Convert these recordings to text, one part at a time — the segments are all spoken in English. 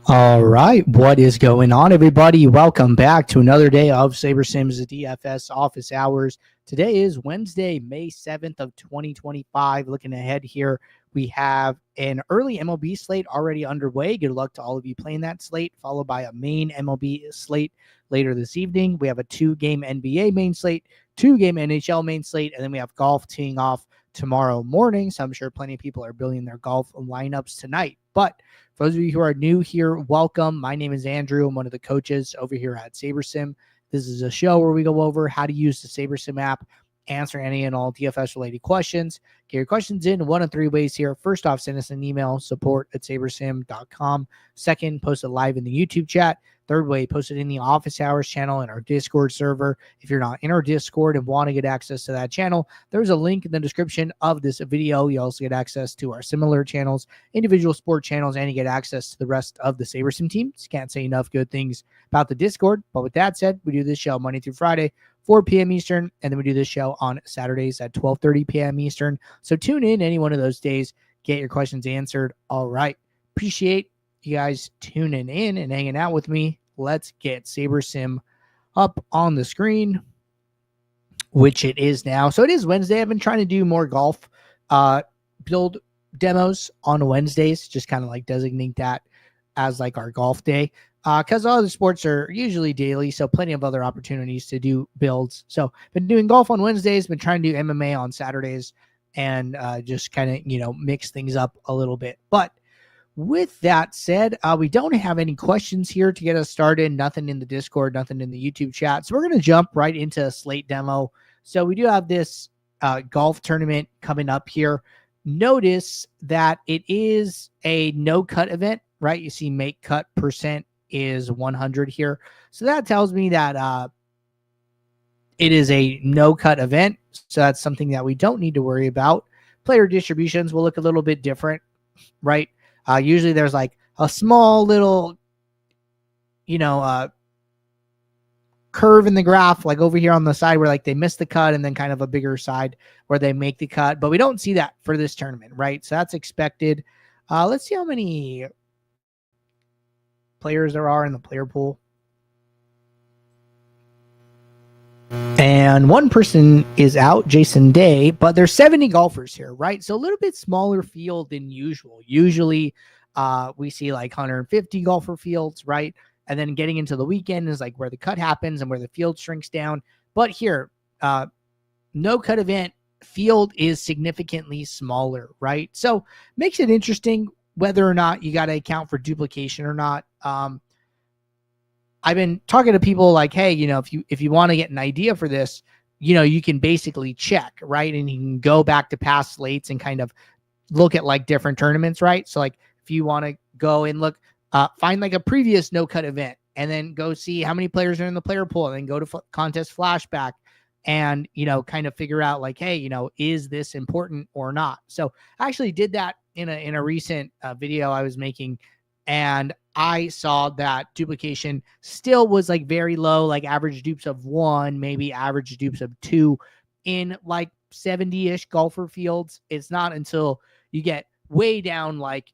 All right, what is going on, everybody? Welcome back to another day of Saber Sims DFS office hours. Today is Wednesday, May 7th of 2025. Looking ahead here, we have an early MLB slate already underway. Good luck to all of you playing that slate, followed by a main MLB slate later this evening. We have a 2-game NBA main slate, 2-game NHL main slate, and then we have golf teeing off tomorrow morning. So I'm sure plenty of people are building their golf lineups tonight. But for those of you who are new here, welcome. My name is Andrew. I'm one of the coaches over here at SaberSim. This is a show where we go over how to use the SaberSim app, answer any and all DFS-related questions. Get your questions in one of three ways here. First off, send us an email, support@sabersim.com. Second, post it live in the YouTube chat. Third way, post it in the office hours channel in our Discord server. If you're not in our Discord and want to get access to that channel, there's a link in the description of this video. You also get access to our similar channels, individual sport channels, and you get access to the rest of the SaberSim team. Just can't say enough good things about the Discord. But with that said, we do this show Monday through Friday, 4 p.m. Eastern, and then we do this show on Saturdays at 12:30 p.m. Eastern. So tune in any one of those days, get your questions answered. All right. Appreciate you guys tuning in and hanging out with me. Let's get SaberSim up on the screen, which it is now. So it is Wednesday. I've been trying to do more golf build demos on Wednesdays, just kind of like designate that as like our golf day, because all the sports are usually daily, so plenty of other opportunities to do builds. So been doing golf on Wednesdays, been trying to do MMA on Saturdays, and just kind of mix things up a little bit. But with that said, we don't have any questions here to get us started. Nothing in the Discord, nothing in the YouTube chat. So we're going to jump right into a slate demo. So we do have this golf tournament coming up here. Notice that it is a no-cut event, right? You see make cut percent is 100 here. So that tells me that it is a no-cut event. So that's something that we don't need to worry about. Player distributions will look a little bit different, right? Usually there's like a small little, curve in the graph, like over here on the side where like they miss the cut, and then kind of a bigger side where they make the cut. But we don't see that for this tournament, right? So that's expected. Let's see how many players there are in the player pool. And one person is out, Jason Day, but there's 70 golfers here, right? So a little bit smaller field than usual. Usually we see like 150 golfer fields, right? And then getting into the weekend is like where the cut happens and where the field shrinks down. But here, no cut event, field is significantly smaller, right? So makes it interesting whether or not you got to account for duplication or not. I've been talking to people like, hey, if you want to get an idea for this, you can basically check, right? And you can go back to past slates and kind of look at like different tournaments, right? So like if you want to go and look, find like a previous no cut event and then go see how many players are in the player pool, and then go to contest flashback and, kind of figure out like, hey, is this important or not? So I actually did that in a recent video I was making, and I saw that duplication still was like very low, like average dupes of 1, maybe average dupes of 2 in like 70-ish golfer fields. It's not until you get way down, like,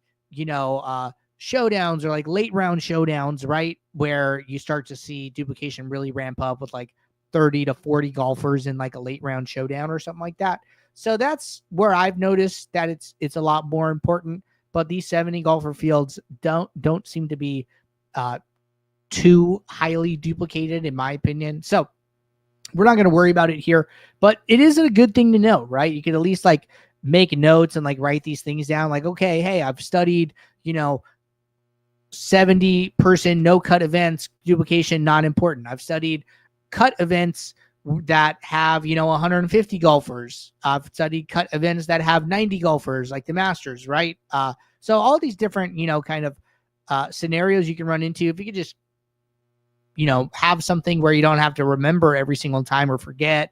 showdowns or like late round showdowns, right, where you start to see duplication really ramp up with like 30 to 40 golfers in like a late round showdown or something like that. So that's where I've noticed that it's a lot more important. But these 70 golfer fields don't seem to be too highly duplicated, in my opinion. So we're not going to worry about it here, but it is a good thing to know, right? You can at least like make notes and like write these things down. Like, okay, hey, I've studied, 70 person no cut events, duplication not important. I've studied cut events that have 150 golfers. I've studied cut events that have 90 golfers, like the Masters, right? So all these different kind of scenarios you can run into. If you could just have something where you don't have to remember every single time or forget,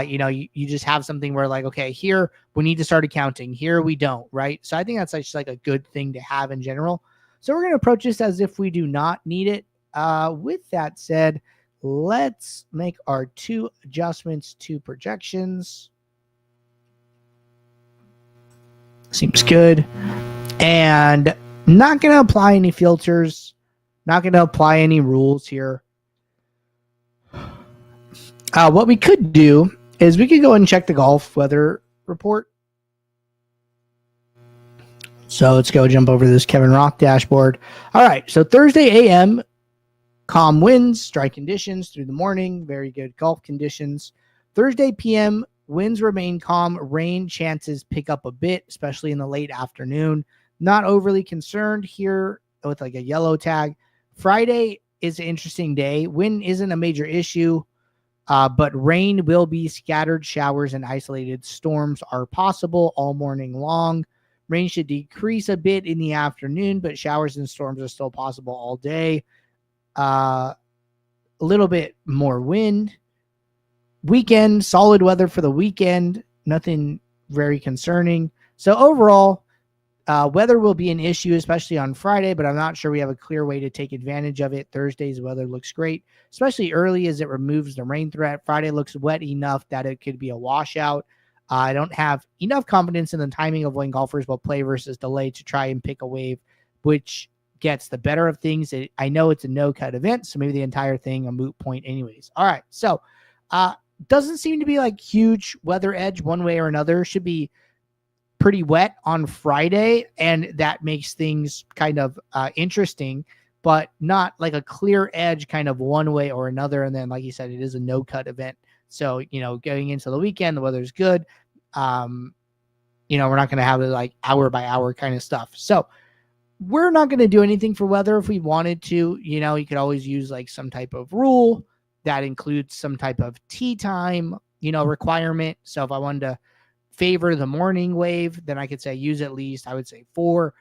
you just have something where like, okay, here we need to start accounting, here we don't, right? So I think that's just like a good thing to have in general. So we're going to approach this as if we do not need it. With that said, let's make our 2 adjustments to projections. Seems good. And Not going to apply any filters. Not going to apply any rules here. What we could do is we could go and check the golf weather report. So let's go jump over to this Kevin Rock dashboard. All right. So Thursday a.m., calm winds, dry conditions through the morning, very good golf conditions. Thursday p.m., winds remain calm. Rain chances pick up a bit, especially in the late afternoon. Not overly concerned here with like a yellow tag. Friday is an interesting day. Wind isn't a major issue, but rain will be scattered. Showers and isolated storms are possible all morning long. Rain should decrease a bit in the afternoon, but showers and storms are still possible all day. A little bit more wind. Weekend, solid weather for the weekend. Nothing very concerning. So overall, weather will be an issue, especially on Friday, but I'm not sure we have a clear way to take advantage of it. Thursday's weather looks great, especially early as it removes the rain threat. Friday looks wet enough that it could be a washout. I don't have enough confidence in the timing of when golfers will play versus delay to try and pick a wave, which gets the better of things. I know it's a no-cut event, so maybe the entire thing a moot point anyways. All right, so doesn't seem to be like huge weather edge one way or another. Should be pretty wet on Friday, and that makes things kind of interesting, but not like a clear edge kind of one way or another. And then, like you said, it is a no-cut event. So, going into the weekend, the weather's good. We're not going to have it like hour by hour kind of stuff. So we're not going to do anything for weather if we wanted to. You could always use like some type of rule that includes some type of tee time, requirement. So if I wanted to favor the morning wave, then I could say use at least, I would say 4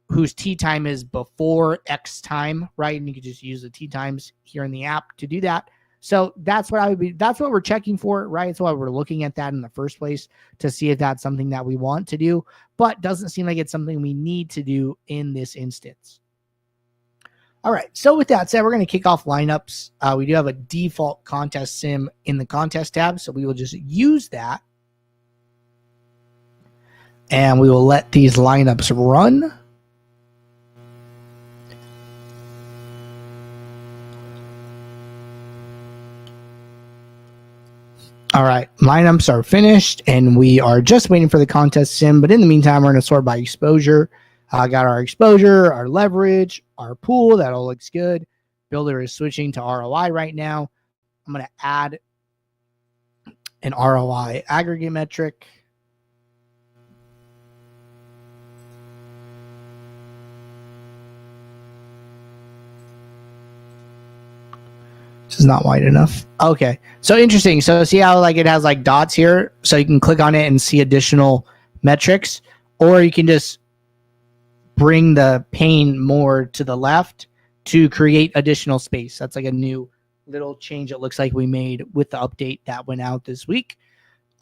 whose tee time is before X time, right? And you could just use the tee times here in the app to do that. So that's what that's what we're checking for, right? That's why we're looking at that in the first place, to see if that's something that we want to do, but doesn't seem like it's something we need to do in this instance. All right. So with that said, we're going to kick off lineups. We do have a default contest sim in the contest tab, so we will just use that. And we will let these lineups run. All right, lineups are finished, and we are just waiting for the contest sim. But in the meantime, we're going to sort by exposure. I got our exposure, our leverage, our pool. That all looks good. Builder is switching to ROI right now. I'm going to add an ROI aggregate metric. This is not wide enough. Okay. So interesting. So see how like it has like dots here? So you can click on it and see additional metrics, or you can just bring the pane more to the left to create additional space. That's like a new little change it looks like we made with the update that went out this week.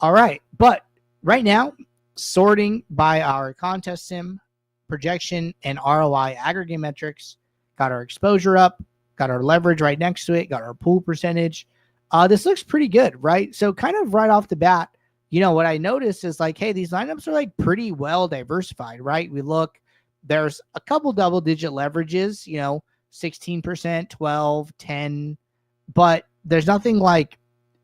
All right. But right now, sorting by our contest sim, projection, and ROI aggregate metrics, got our exposure up, got our leverage right next to it, got our pool percentage. This looks pretty good, right? So kind of right off the bat, what I noticed is like, hey, these lineups are like pretty well diversified, right? We look, there's a couple double-digit leverages, 16%, 12, 10, but there's nothing like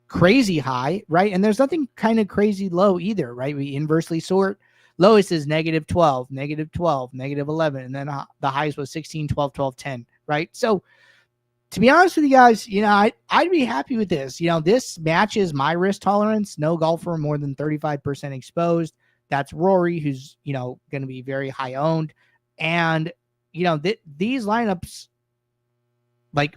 crazy high, right? And there's nothing kind of crazy low either, right? We inversely sort. Lowest is -12, -12, -11, and then the highest was 16, 12, 12, 10, right? So to be honest with you guys, I'd be happy with this. This matches my risk tolerance. No golfer more than 35% exposed. That's Rory, who's, going to be very high owned. And, these lineups like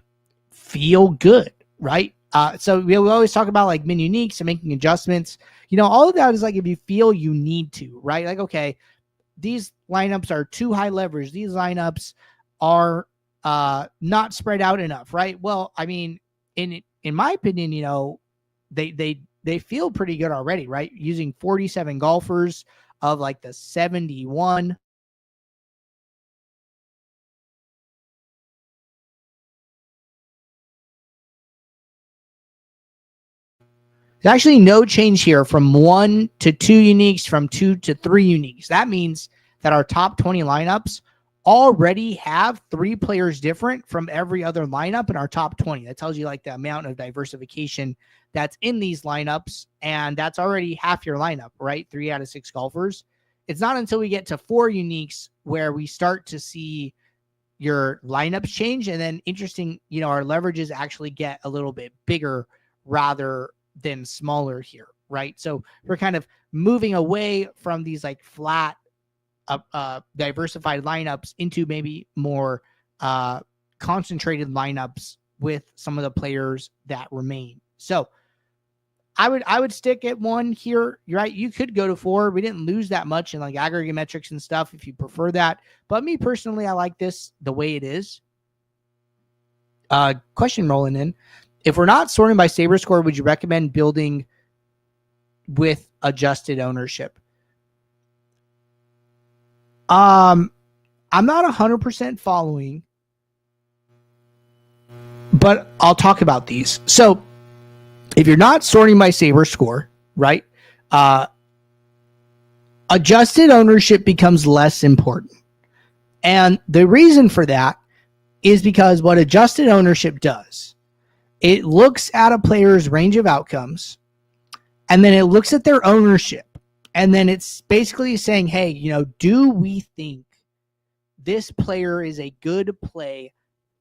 feel good, right? So we always talk about like min uniques and making adjustments. All of that is like if you feel you need to, right? Like, okay, these lineups are too high leverage. These lineups are not spread out enough, right? Well, I mean, in my opinion, they feel pretty good already, right? Using 47 golfers of like the 71. There's actually no change here from 1 to 2 uniques, from 2 to 3 uniques. That means that our top 20 lineups already have 3 players different from every other lineup in our top 20. That tells you like the amount of diversification that's in these lineups. And that's already half your lineup, right? 3 out of 6 golfers. It's not until we get to 4 uniques where we start to see your lineups change. And then interesting, our leverages actually get a little bit bigger rather than smaller here, right? So we're kind of moving away from these like flat, diversified lineups into maybe more concentrated lineups with some of the players that remain. So I would stick at 1 here. You're right. You could go to 4. We didn't lose that much in like aggregate metrics and stuff if you prefer that. But me personally, I like this the way it is. Question rolling in. If we're not sorting by Saber score, would you recommend building with adjusted ownership? I'm not 100% following, but I'll talk about these. So if you're not sorting by Saber score, right? Adjusted ownership becomes less important. And the reason for that is because what adjusted ownership does, it looks at a player's range of outcomes, and then it looks at their ownership. And then it's basically saying, hey, do we think this player is a good play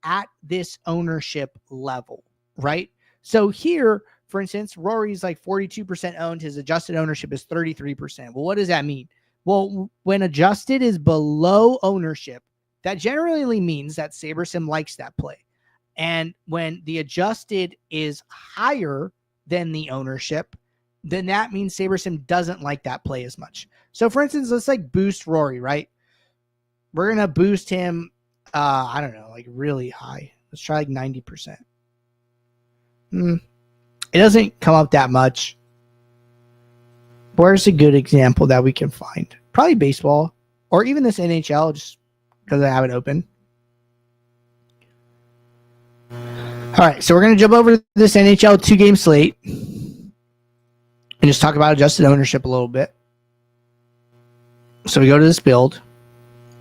at this ownership level, right? So here, for instance, Rory's like 42% owned. His adjusted ownership is 33%. Well, what does that mean? Well, when adjusted is below ownership, that generally means that SaberSim likes that play. And when the adjusted is higher than the ownership, then that means SaberSim doesn't like that play as much. So for instance, let's like boost Rory, right? We're going to boost him, I don't know, like really high. Let's try like 90%. It doesn't come up that much. Where's a good example that we can find? Probably baseball or even this NHL, just because I have it open. All right, so we're going to jump over to this NHL 2-game slate and just talk about adjusted ownership a little bit. So we go to this build.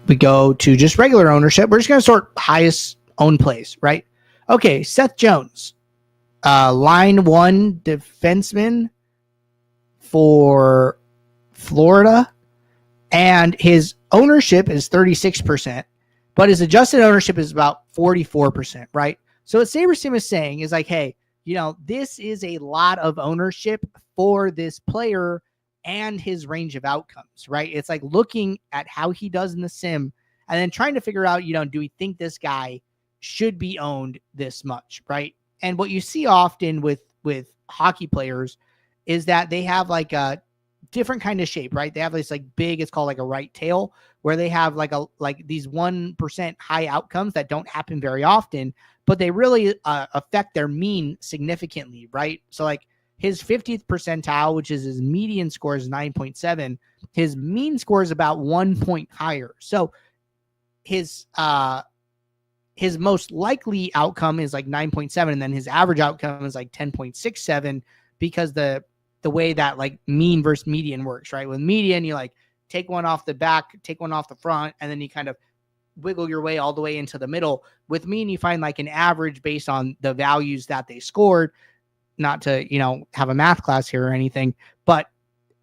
We go to just regular ownership. We're just going to sort highest owned plays, right? Okay, Seth Jones. Line 1 defenseman for Florida, and his ownership is 36%, but his adjusted ownership is about 44%, right? So what SaberSim is saying is like, hey, this is a lot of ownership for this player and his range of outcomes, right? It's like looking at how he does in the sim and then trying to figure out, do we think this guy should be owned this much, right? And what you see often with hockey players is that they have like a different kind of shape, right? They have this like big, it's called like a right tail, where they have like these 1% high outcomes that don't happen very often, but they really affect their mean significantly, right? So like his 50th percentile, which is his median score, is 9.7. His mean score is about 1 point higher. So his most likely outcome is like 9.7, and then his average outcome is like 10.67 because the way that like mean versus median works, right? With median, you like take one off the back, take one off the front, and then you kind of wiggle your way all the way into the middle. With mean, you find like an average based on the values that they scored. Not to, have a math class here or anything, but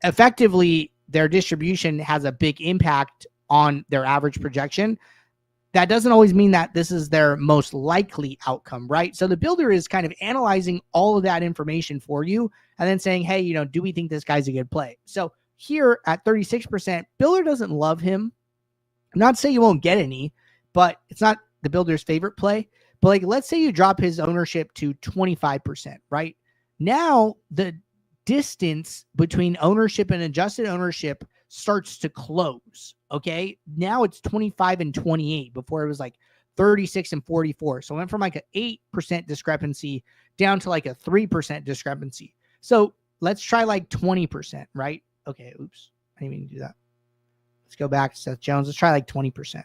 effectively their distribution has a big impact on their average projection. That doesn't always mean that this is their most likely outcome, right? So the builder is kind of analyzing all of that information for you and then saying, hey, do we think this guy's a good play? So here at 36%, builder doesn't love him. I'm not saying you won't get any, but it's not the builder's favorite play. But like, let's say you drop his ownership to 25%, right? Now the distance between ownership and adjusted ownership starts to close. Okay. Now it's 25 and 28. Before it was like 36 and 44. So it went from like an 8% discrepancy down to like a 3% discrepancy. So let's try like 20%, right? Okay. Oops. I didn't even do that. Let's go back to Seth Jones. Let's try like 20%.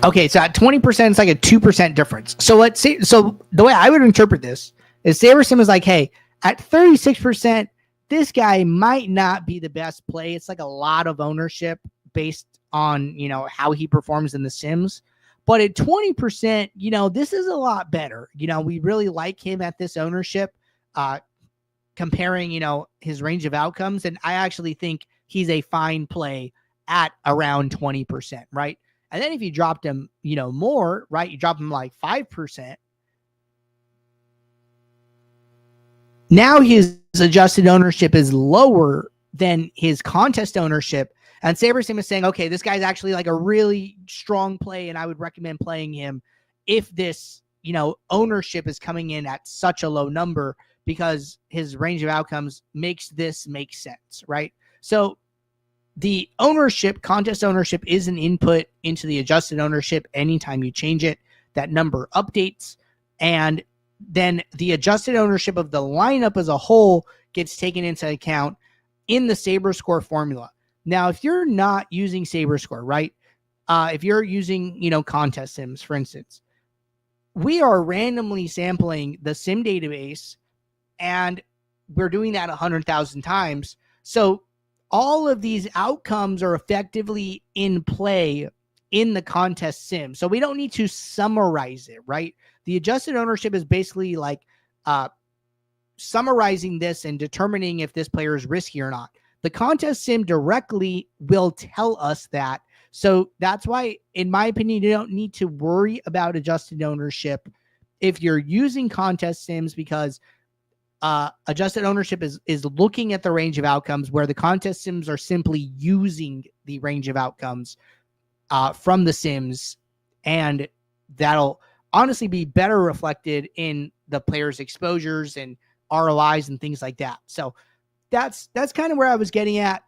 Okay, so at 20%, it's like a 2% difference. So let's see. So the way I would interpret this is SaberSim is like, hey, at 36%, this guy might not be the best play. It's like a lot of ownership based on, how he performs in the Sims. But at 20%, this is a lot better. We really like him at this ownership, comparing, his range of outcomes. And I actually think he's a fine play at around 20%, right? And then if you dropped him, more, right? You drop him like 5%. Now his adjusted ownership is lower than his contest ownership. And SaberSim is saying, okay, this guy's actually like a really strong play, and I would recommend playing him if this, ownership is coming in at such a low number, because his range of outcomes makes this make sense, right? So the contest ownership is an input into the adjusted ownership. Anytime you change it, that number updates. And then the adjusted ownership of the lineup as a whole gets taken into account in the SaberScore formula. Now, if you're not using SaberScore, right? If you're using, contest sims, for instance, we are randomly sampling the sim database, and we're doing that 100,000 times. So all of these outcomes are effectively in play in the contest sim. So we don't need to summarize it, right? The adjusted ownership is basically like summarizing this and determining if this player is risky or not. The contest sim directly will tell us that. So that's why, in my opinion, you don't need to worry about adjusted ownership if you're using contest sims, because adjusted ownership is looking at the range of outcomes, where the contest sims are simply using the range of outcomes from the sims, and that'll honestly be better reflected in the players' exposures and ROIs and things like that. So that's kind of where I was getting at,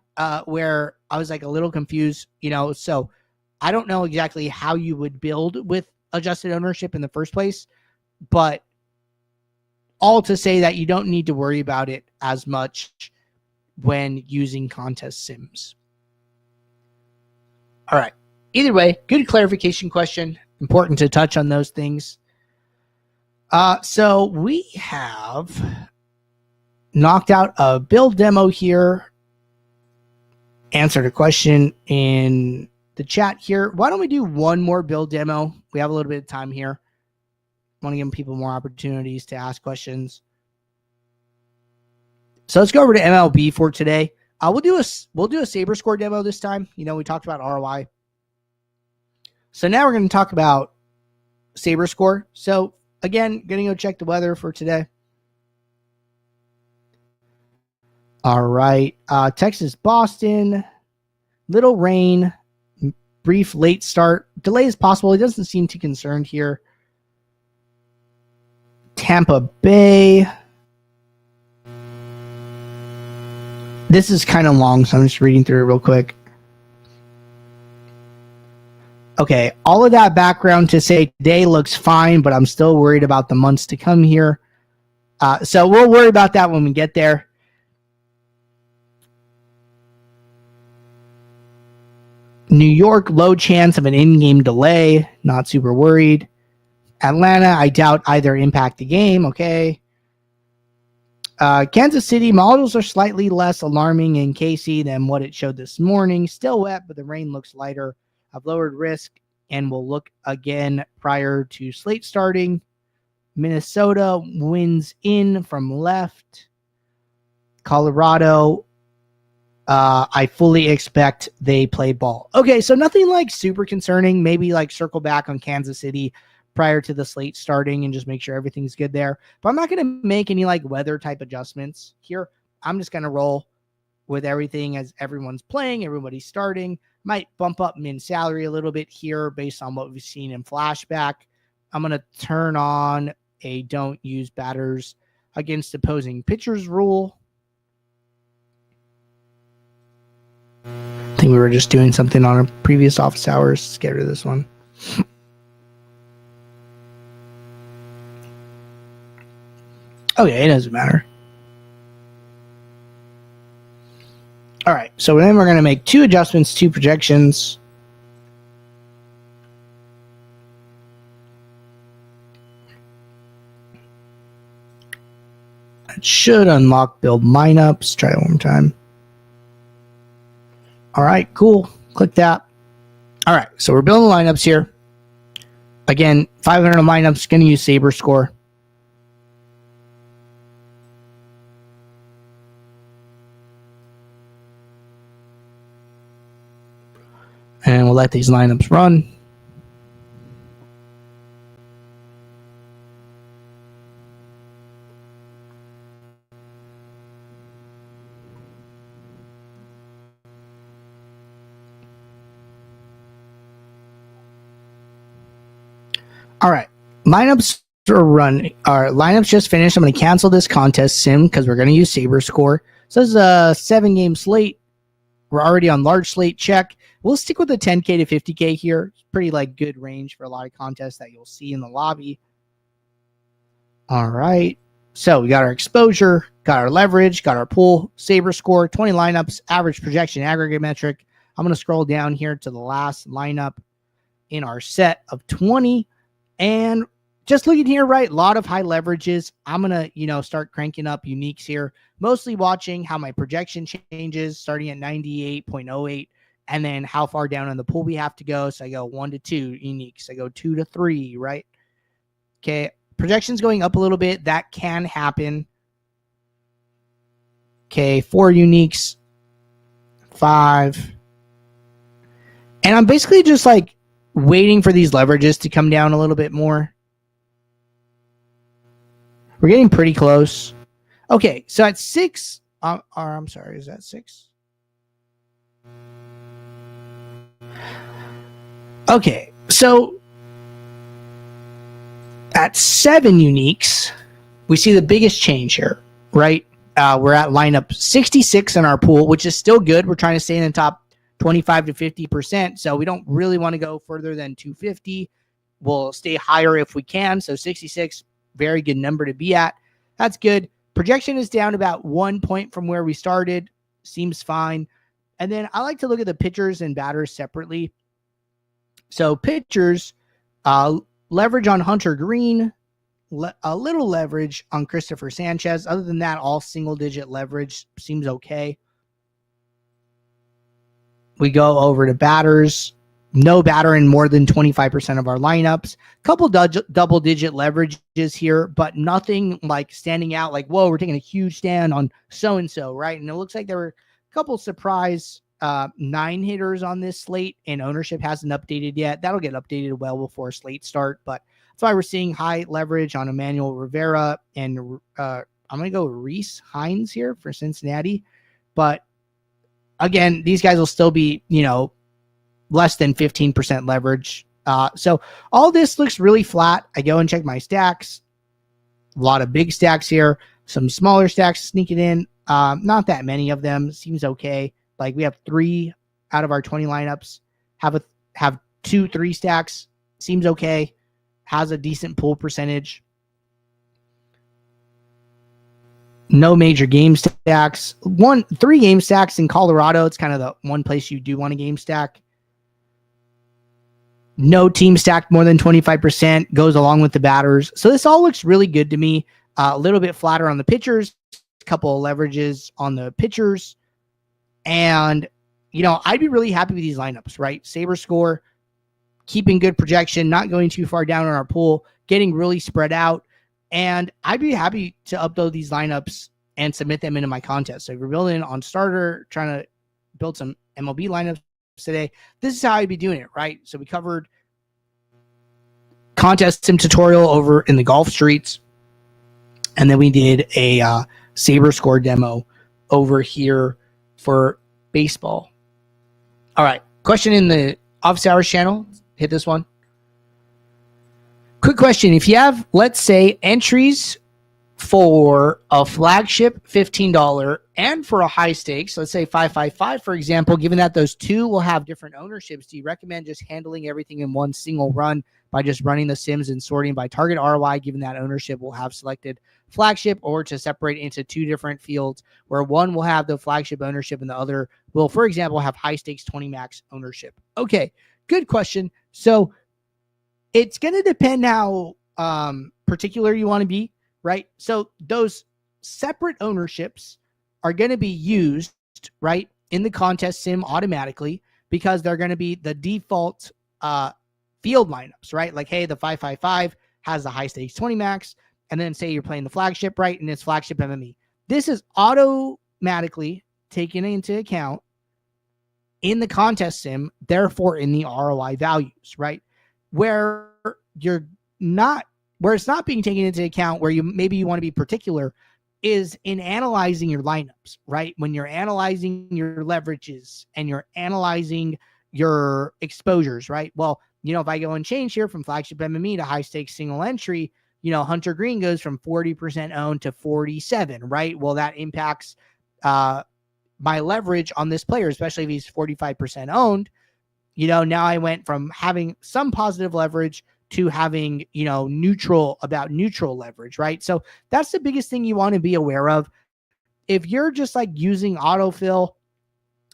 where I was like a little confused, so I don't know exactly how you would build with adjusted ownership in the first place, but all to say that you don't need to worry about it as much when using contest sims. All right. Either way, good clarification question. Important to touch on those things. So we have knocked out a build demo here. Answered a question in the chat here. Why don't we do one more build demo? We have a little bit of time here. Want to give people more opportunities to ask questions. So let's go over to MLB for today. We'll do a SaberScore demo this time. We talked about ROI. So now we're going to talk about SaberScore. So again, going to go check the weather for today. All right. Texas, Boston, little rain, brief late start. Delay is possible. It doesn't seem too concerned here. Tampa Bay. This is kind of long, so I'm just reading through it real quick. Okay, all of that background to say today looks fine, but I'm still worried about the months to come here. So we'll worry about that when we get there. New York, low chance of an in-game delay. Not super worried. Atlanta, I doubt either impact the game. Okay. Kansas City, models are slightly less alarming in KC than what it showed this morning. Still wet, but the rain looks lighter. I've lowered risk and will look again prior to slate starting. Minnesota, winds in from left. Colorado, I fully expect they play ball. Okay, so nothing like super concerning. Maybe like circle back on Kansas City prior to the slate starting and just make sure everything's good there. But I'm not going to make any like weather type adjustments here. I'm just going to roll with everything as everyone's playing, everybody's starting. Might bump up min salary a little bit here based on what we've seen in flashback. I'm going to turn on a don't use batters against opposing pitchers rule. I think we were just doing something on our previous office hours. Let's get rid of this one. Okay, it doesn't matter. All right, so then we're going to make two adjustments, two projections. It should unlock build lineups. Try it one more time. All right, cool. Click that. All right, so we're building lineups here. Again, 500 lineups, going to use Saber Score. And we'll let these lineups run. All right, lineups are running. Our lineups just finished. I'm going to cancel this contest sim because we're going to use Saber Score. So this is a 7-game slate. We're already on large slate. Check. We'll stick with the 10K to 50K here. It's pretty good range for a lot of contests that you'll see in the lobby. All right. So we got our exposure, got our leverage, got our pool, Saber Score, 20 lineups, average projection, aggregate metric. I'm going to scroll down here to the last lineup in our set of 20. And just looking here, right, a lot of high leverages. I'm going to, start cranking up uniques here, mostly watching how my projection changes, starting at 98.08, and then how far down in the pool we have to go. So I go 1 to 2 uniques. I go 2 to 3, right? Okay, projections going up a little bit. That can happen. Okay, 4 uniques, 5. And I'm basically just waiting for these leverages to come down a little bit more. We're getting pretty close. Okay, so at 6, I'm sorry, is that 6? Okay, so at 7 uniques, we see the biggest change here, right? We're at lineup 66 in our pool, which is still good. We're trying to stay in the top 25 to 50%, so we don't really want to go further than 250. We'll stay higher if we can, so 66, very good number to be at. That's good. Projection is down about 1 point from where we started. Seems fine. And then I like to look at the pitchers and batters separately. So pitchers, leverage on Hunter Green, a little leverage on Christopher Sanchez. Other than that, all single-digit leverage seems okay. We go over to batters. No batter in more than 25% of our lineups. Couple double-digit leverages here, but nothing standing out whoa, we're taking a huge stand on so-and-so, right? And it looks like there were a couple surprise 9 hitters on this slate, and ownership hasn't updated yet. That'll get updated well before slate start, but that's why we're seeing high leverage on Emmanuel Rivera, and I'm going to go Reese Hines here for Cincinnati. But again, these guys will still be, less than 15% leverage. So all this looks really flat. I go and check my stacks. A lot of big stacks here. Some smaller stacks sneaking in. Not that many of them. Seems okay. We have 3 out of our 20 lineups. Have 2, 3 stacks. Seems okay. Has a decent pool percentage. No major game stacks. 3 game stacks in Colorado. It's kind of the one place you do want a game stack. No team stacked more than 25%, goes along with the batters. So this all looks really good to me. A little bit flatter on the pitchers, a couple of leverages on the pitchers. And, I'd be really happy with these lineups, right? Saber Score, keeping good projection, not going too far down in our pool, getting really spread out. And I'd be happy to upload these lineups and submit them into my contest. So if you're building on starter, trying to build some MLB lineups today, this is how I'd be doing it, right? So we covered contest sim tutorial over in the golf streets, and then we did a Saber Score demo over here for baseball. All right, question in the office hours channel. Hit this one. Quick question. If you have, let's say, entries for a flagship $15 and for a high stakes, let's say 555, for example, given that those two will have different ownerships, do you recommend just handling everything in one single run by just running the sims and sorting by target ROI, given that ownership will have selected flagship, or to separate into 2 different fields where one will have the flagship ownership and the other will, for example, have high stakes 20 max ownership? Okay, good question. So it's going to depend how particular you want to be, right? So those separate ownerships are going to be used, right, in the contest sim automatically because they're going to be the default field lineups, right? Like, hey, the 555 has the high stakes 20 max, and then say you're playing the flagship, right, and it's flagship MME. This is automatically taken into account in the contest sim, therefore in the ROI values, right? Where it's not being taken into account, where maybe you want to be particular, is in analyzing your lineups, right? When you're analyzing your leverages and you're analyzing your exposures, right? Well, if I go and change here from flagship MME to high stakes single entry, Hunter Green goes from 40% owned to 47, right? Well, that impacts my leverage on this player, especially if he's 45% owned. Now I went from having some positive leverage to having, neutral leverage, right? So that's the biggest thing you want to be aware of. If you're just like using autofill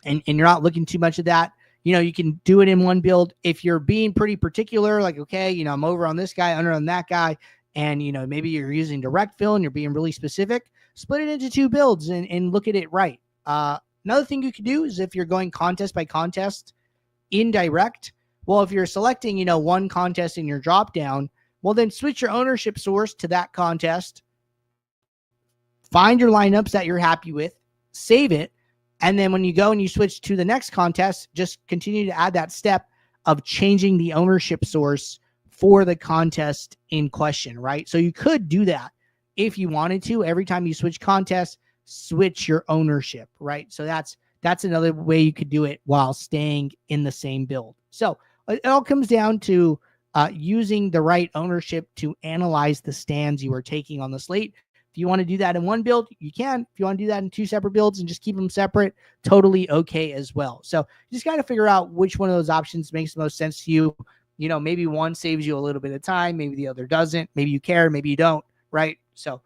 and you're not looking too much at that, you can do it in one build. If you're being pretty particular, like, okay, I'm over on this guy, under on that guy, and, maybe you're using direct fill and you're being really specific, split it into 2 builds and look at it right. Another thing you could do is if you're going contest by contest in direct, well, if you're selecting, one contest in your drop down, well, then switch your ownership source to that contest, find your lineups that you're happy with, save it, and then when you go and you switch to the next contest, just continue to add that step of changing the ownership source for the contest in question, right? So you could do that if you wanted to. Every time you switch contests, switch your ownership, right? So that's another way you could do it while staying in the same build. So it all comes down to using the right ownership to analyze the stands you are taking on the slate. If you want to do that in one build, you can. If you want to do that in 2 separate builds and just keep them separate, totally okay as well. So you just got to figure out which one of those options makes the most sense to you. Maybe one saves you a little bit of time, maybe the other doesn't. Maybe you care, maybe you don't, right? So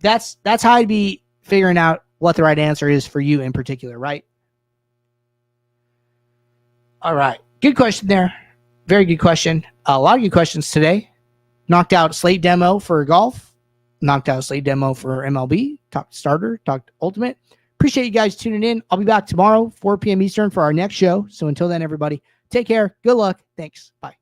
that's how I'd be figuring out what the right answer is for you in particular, right? All right. Good question there. Very good question. A lot of good questions today. Knocked out Slate demo for golf. Knocked out Slate demo for MLB. Talked starter. Talked ultimate. Appreciate you guys tuning in. I'll be back tomorrow, 4 p.m. Eastern for our next show. So until then, everybody, take care. Good luck. Thanks. Bye.